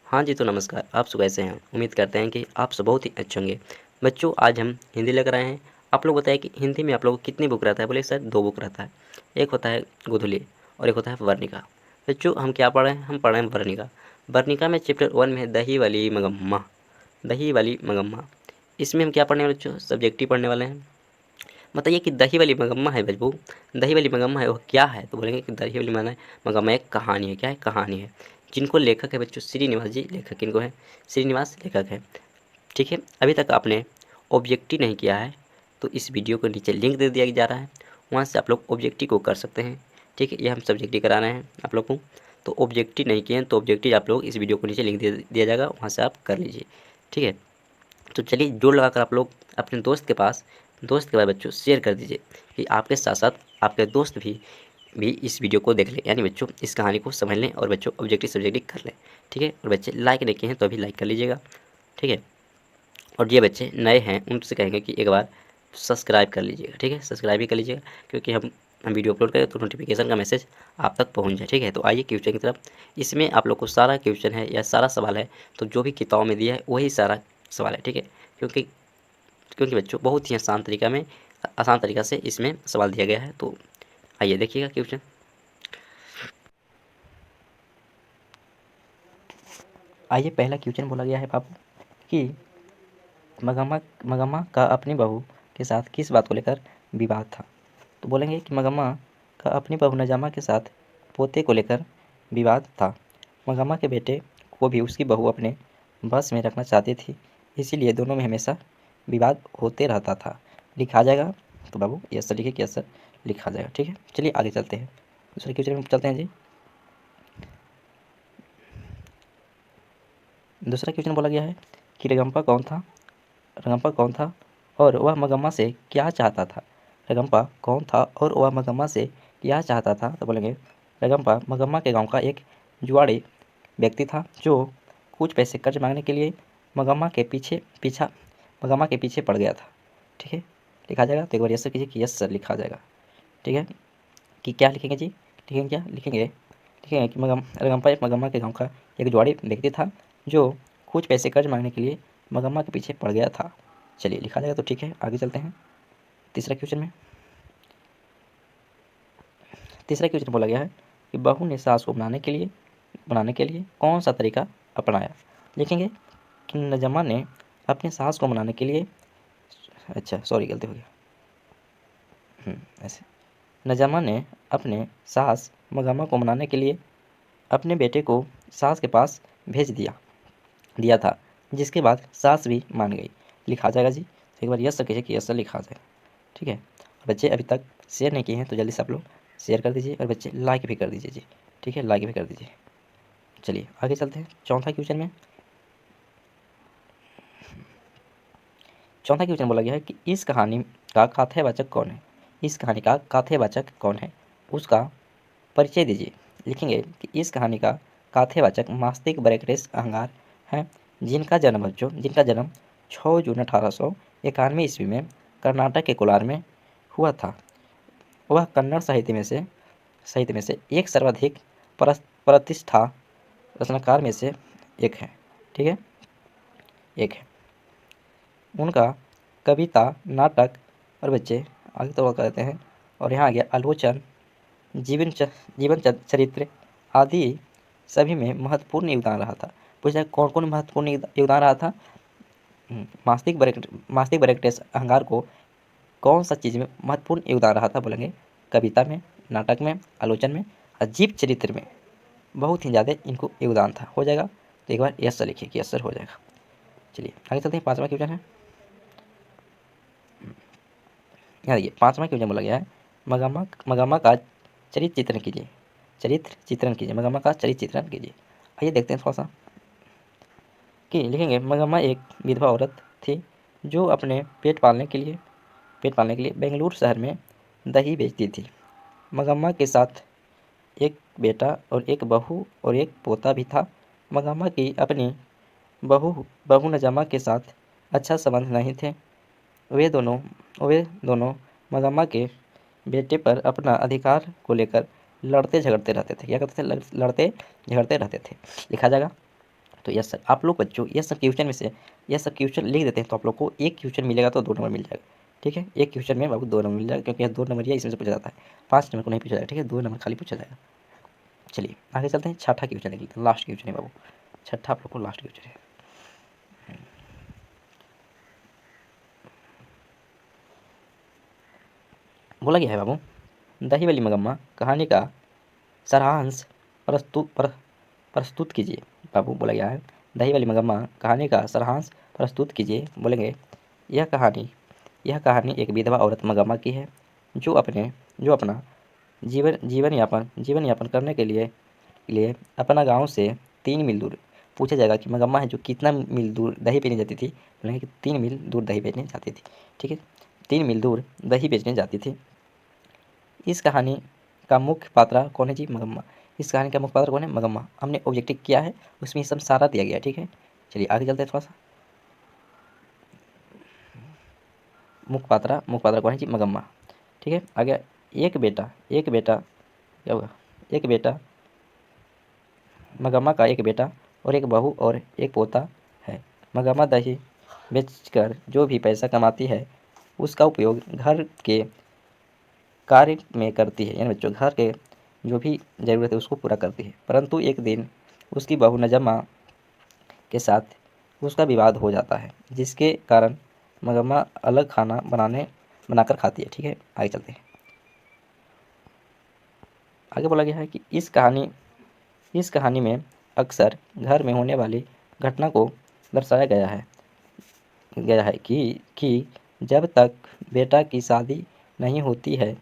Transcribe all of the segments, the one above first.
हाँ जी, तो नमस्कार। आप सब कैसे हैं? उम्मीद करते हैं कि आप सब बहुत ही अच्छे होंगे। बच्चों, आज हम हिंदी लेकर आए हैं। आप लोग बताइए कि हिंदी में आप लोगों को कितनी बुक रहता है? बोले सर 2 बुक रहता है। एक होता है गोधुली और एक होता है वर्णिका। बच्चों, हम क्या पढ़ रहे हैं? हम पढ़ रहे हैं वर्णिका। वर्णिका में चैप्टर 1 में है दही वाली मगम्मा, दही वाली मगम्मा। इसमें हम क्या पढ़ने वाले बच्चों? सब्जेक्टिव पढ़ने वाले हैं। बताइए कि दही वाली मगम्मा है बच्चों, दही वाली मगम्मा है वो क्या है? तो बोलेंगे कि दही वाली मगम्मा एक कहानी है। क्या है? कहानी है। जिनको लेखक है बच्चों श्रीनिवास जी, लेखक इनको है श्रीनिवास लेखक है। ठीक है, अभी तक आपने ऑब्जेक्टिव नहीं किया है तो इस वीडियो को नीचे लिंक दे दिया जा रहा है, वहाँ से आप लोग ऑब्जेक्टिव को कर सकते हैं। ठीक है, ये हम सब्जेक्टिव करा रहे हैं आप लोग को। तो ऑब्जेक्टिव नहीं किए हैं तो ऑब्जेक्टिव आप लोग इस वीडियो को नीचे लिंक दे दिया जाएगा, वहाँ से आप कर लीजिए। ठीक है, तो चलिए जोड़ लगाकर आप लोग अपने दोस्त के बाद बच्चों शेयर कर दीजिए कि आपके साथ साथ आपके दोस्त भी इस वीडियो को देख लें, यानी बच्चों इस कहानी को समझ लें और बच्चों ऑब्जेक्टिव सब्जेक्टिव कर लें। ठीक है, और बच्चे लाइक नहीं किए हैं तो अभी लाइक कर लीजिएगा। ठीक है, और ये बच्चे नए हैं उनसे कहेंगे कि एक बार सब्सक्राइब कर लीजिएगा। ठीक है, सब्सक्राइब भी कर लीजिएगा क्योंकि हम वीडियो अपलोड करें तो नोटिफिकेशन का मैसेज आप तक पहुंच जाए। ठीक है, तो आइए क्वेश्चन की तरफ। इसमें आप लोग को सारा क्वेश्चन है या सारा सवाल है तो जो भी किताबों में दिया है वही सारा सवाल है। ठीक है, क्योंकि क्योंकि बच्चों बहुत ही आसान तरीका से इसमें सवाल दिया गया है। तो आइए देखिएगा क्वेश्चन। आइए, पहला क्वेश्चन बोला गया है बाबू कि मगम्मा मगम्मा का अपनी बहू के साथ किस बात को लेकर विवाद था। तो बोलेंगे कि मगम्मा का अपनी बहू नजामा के साथ पोते को लेकर विवाद था। मगम्मा के बेटे को भी उसकी बहू अपने बस में रखना चाहती थी, इसीलिए दोनों में हमेशा विवाद होते रहता था। लिखा जाएगा तो बाबू यस सर लिखिए कि यस सर लिखा जाएगा। ठीक है, चलिए आगे चलते हैं, दूसरे क्वेश्चन में चलते हैं जी। दूसरा क्वेश्चन बोला गया है कि रगम्पा कौन था और वह मगम्मा से क्या चाहता था। रगम्पा कौन था और वह मगम्मा से क्या चाहता था। तो बोलेंगे रगम्पा मगम्मा के गांव का एक जुआड़ी व्यक्ति था जो कुछ पैसे कर्ज मांगने के लिए मगम्मा के पीछे पड़ गया था। ठीक है, लिखा जाएगा तो एक बार यस सर कीजिए कि यस सर लिखा जाएगा। ठीक है, कि क्या लिखेंगे जी, लिखेंगे क्या लिखेंगे लिखेंगे कि रगम्पा एक मगम्मा के गाँव का एक जुआड़ी व्यक्ति था जो कुछ पैसे कर्ज मांगने के लिए मगम्मा के पीछे पड़ गया था। चलिए लिखा जाएगा। तो ठीक है, आगे चलते हैं तीसरा क्वेश्चन बोला गया है कि बहू ने सास को बनाने के लिए कौन सा तरीका अपनाया। लिखेंगे कि नजमा ने अपने सास को मनाने के लिए, अच्छा सॉरी गलती हो गया, ऐसे नजमा ने अपने सास मगम्मा को मनाने के लिए अपने बेटे को सास के पास भेज दिया था, जिसके बाद सास भी मान गई। लिखा जाएगा जी, तो एक बार यस सर कहिए कि यस सर लिखा जाएगा। ठीक है, बच्चे अभी तक शेयर नहीं किए हैं तो जल्दी से आप लोग शेयर कर दीजिए और बच्चे लाइक भी कर दीजिए जी। ठीक है, लाइक भी कर दीजिए। चलिए आगे चलते हैं चौथा क्वेश्चन बोला गया है कि इस कहानी का कथावाचक कौन है। इस कहानी का कथावाचक कौन है, उसका परिचय दीजिए। लिखेंगे कि इस कहानी का कथावाचक मास्तिक ब्रैकेट्स अहंगार हैं, जिनका जन्म 6 जून 1891 ईस्वी में कर्नाटक के कोलार में हुआ था। वह कन्नड़ साहित्य में से एक सर्वाधिक प्रतिष्ठा रचनाकार में से एक है। ठीक है, एक है। उनका कविता, नाटक और बच्चे आगे तो कहते हैं और यहाँ आ गया आलोचन, जीवन चरित्र आदि सभी में महत्वपूर्ण योगदान रहा था। पूछा कौन कौन महत्वपूर्ण योगदान रहा था। मास्तिक ब्रैकेट्स अहंगार को कौन सा चीज़ में महत्वपूर्ण योगदान रहा था। बोलेंगे कविता में, नाटक में, आलोचन में, अजीब चरित्र में बहुत ही ज़्यादा इनको योगदान था। हो जाएगा तो एक बार यस सर लिखिए कि यस सर हो जाएगा। चलिए आगे चलते हैं, पाँचवा क्वेश्चन है। यहाँ देखिए पाँचवा क्वेश्चन बोला गया है मगम्मा का चरित्र चित्रण कीजिए। मगम्मा का चरित्र चित्रण कीजिए। आइए देखते हैं थोड़ा सा कि लिखेंगे मगम्मा एक विधवा औरत थी जो अपने पेट पालने के लिए बेंगलुरु शहर में दही बेचती थी। मगम्मा के साथ एक बेटा और एक बहू और एक पोता भी था। मगम्मा की अपनी बहू नजमा के साथ अच्छा संबंध नहीं थे। वे दोनों मगम्मा के बेटे पर अपना अधिकार को लेकर लड़ते झगड़ते रहते थे। क्या करते थे? लड़ते झगड़ते रहते थे। लिखा जाएगा तो यस सर, आप लोग बच्चों यह सब क्वेश्चन में से यह सब क्वेश्चन लिख देते हैं तो आप लोग को एक क्वेश्चन मिलेगा तो 2 नंबर मिल जाएगा। ठीक है, एक क्वेश्चन में आपको 2 नंबर मिल जाएगा, क्योंकि यह 2 नंबर इसमें से पूछा जाता है, 5 नंबर को नहीं पूछा जाएगा। ठीक है, 2 नंबर खाली पूछा जाएगा। चलिए आगे चलते हैं, छठा क्वेश्चन देख लेते हैं, लास्ट क्वेश्चन है बाबू, छठा आप लोग को लास्ट क्वेश्चन है। बोला गया है बाबू, दही वाली मगम्मा कहानी का सारांश प्रस्तुत कीजिए। बाबू बोला गया है, दही वाली मगम्मा कहानी का सारांश प्रस्तुत कीजिए। बोलेंगे यह कहानी एक विधवा औरत मगम्मा की है, जो अपना जीवन यापन करने के लिए अपना गांव से 3 मील दूर, पूछा जाएगा कि मगम्मा है जो कितना मील दूर दही बेचने जाती थी। बोलेंगे कि 3 मील दूर दही बेचने जाती थी। ठीक है, 3 मील दूर दही बेचने जाती थी। इस कहानी का मुख्य पात्र कौन है जी? मगम्मा। इस कहानी का मुख्य पात्र कौन है? मगम्मा। हमने ऑब्जेक्टिव किया है, उसमें सब सारा दिया गया। ठीक है, चलिए आगे चलते हैं थोड़ा सा। मुख्य पात्र कौन है जी? मगम्मा। ठीक है, आगे एक बेटा क्या होगा? एक बेटा, मगम्मा का एक बेटा और एक बहू और एक पोता है। मगम्मा दही बेचकर जो भी पैसा कमाती है उसका उपयोग घर के कार्य में करती है, यानी बच्चों घर के जो भी ज़रूरत है उसको पूरा करती है। परंतु एक दिन उसकी बहू नजम्मा के साथ उसका विवाद हो जाता है, जिसके कारण मगम्मा अलग खाना बनाकर खाती है। ठीक है, आगे चलते हैं। आगे बोला गया है कि इस कहानी में अक्सर घर में होने वाली घटना को दर्शाया गया है कि जब तक बेटा की शादी नहीं होती है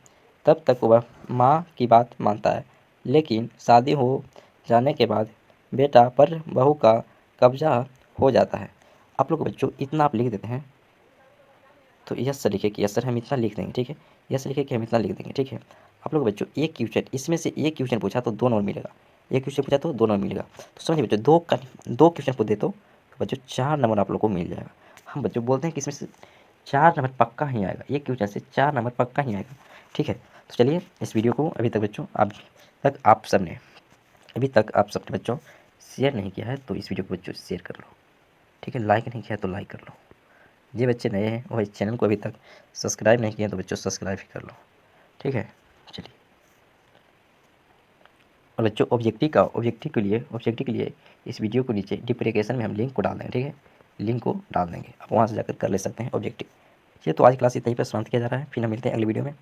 तब तक वह माँ की बात मानता है, लेकिन शादी हो जाने के बाद बेटा पर बहू का कब्जा हो जाता है। आप लोग बच्चों इतना आप लिख देते हैं, तो यस सर लिखे कि यस सर हम इतना लिख देंगे। ठीक है, यस लिखे कि हम इतना लिख देंगे। ठीक है, आप लोग बच्चों एक क्वेश्चन इसमें से एक क्वेश्चन पूछा तो 2 नंबर मिलेगा, एक क्वेश्चन पूछा तो 2 नंबर मिलेगा। तो समझिए बच्चों, दो क्वेश्चन पूछ दे तो बच्चों 4 नंबर आप लोग को मिल जाएगा। हम बच्चों बोलते हैं कि इसमें से 4 नंबर पक्का ही आएगा, एक क्वेश्चन से 4 नंबर पक्का ही आएगा। ठीक है, तो चलिए इस वीडियो को अभी तक बच्चों अभी तक आप सबने बच्चों शेयर नहीं किया है तो इस वीडियो को बच्चों शेयर कर लो। ठीक है, लाइक नहीं किया तो लाइक कर लो। ये बच्चे नए हैं और इस चैनल को अभी तक सब्सक्राइब नहीं किया तो बच्चों सब्सक्राइब ही कर लो। ठीक है, चलिए। और बच्चों ऑब्जेक्टिव के लिए इस वीडियो को नीचे डिस्क्रिप्शन में हम लिंक को डाल देंगे। ठीक है, लिंक को डाल देंगे, आप वहाँ से जाकर कर ले सकते हैं ऑब्जेक्टिव। चलिए, तो आज क्लास इतना ही पर समाप्त किया जा रहा है, फिर हम मिलते हैं अगली वीडियो में।